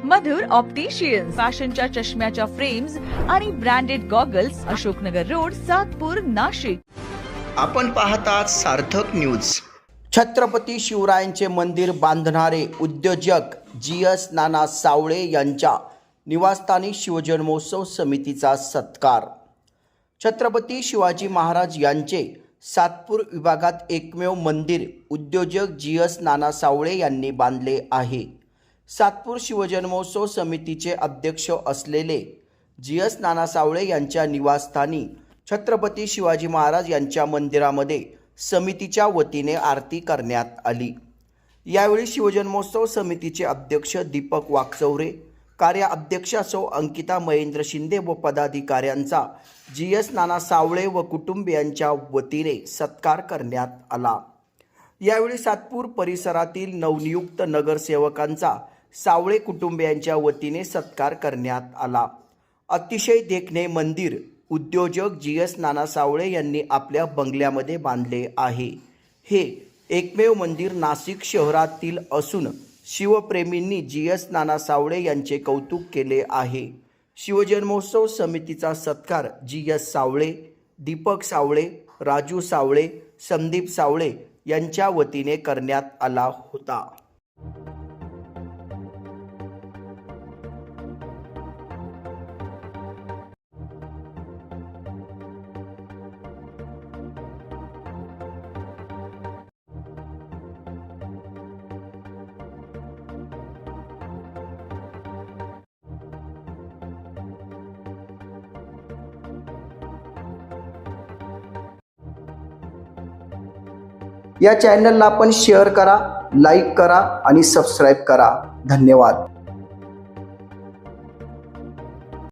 मधुर opticians, फॅशनच्या चष्म्याच्या frames आणि branded goggles, Ashoknagar road, Satpur, Nashik. आपण पाहतात सार्थक न्यूज. छत्रपती शिवरायांचे मंदिर बांधणारे उद्योजक GS नाना सावळे यांच्या निवासस्थानी शिवजन्मोत्सव समितीचा सत्कार. छत्रपती शिवाजी महाराज यांचे सातपूर विभागात एकमेव मंदिर उद्योजक GS नाना सावळे यांनी बांधले आहे. सातपूर शिवजन्मोत्सव समितीचे अध्यक्ष असलेले GS नाना सावळे यांच्या निवासस्थानी छत्रपती शिवाजी महाराज यांच्या मंदिरामध्ये समितीच्या वतीने आरती करण्यात आली. यावेळी शिवजन्मोत्सव समितीचे अध्यक्ष दीपक वाकचौरे, कार्याध्यक्ष सौ अंकिता महेंद्र शिंदे व पदाधिकाऱ्यांचा GS नाना सावळे व कुटुंबियांच्या वतीने सत्कार करण्यात आला. यावेळी सातपूर परिसरातील नवनियुक्त नगरसेवकांचा सावळे कुटुंबियांच्या वतीने सत्कार करण्यात आला. अतिशय देखणे मंदिर उद्योजक GS नाना सावळे यांनी आपल्या बंगल्यामध्ये बांधले आहे. हे एकमेव मंदिर नाशिक शहरातील असून शिवप्रेमींनी GS नाना सावळे यांचे कौतुक केले आहे. शिवजन्मोत्सव समितीचा सत्कार GS सावळे, दीपक सावळे, राजू सावळे, संदीप सावळे यांच्या वतीने करण्यात आला होता. या चॅनलला आपण शेअर करा, लाईक करा आणि सबस्क्राईब करा. धन्यवाद.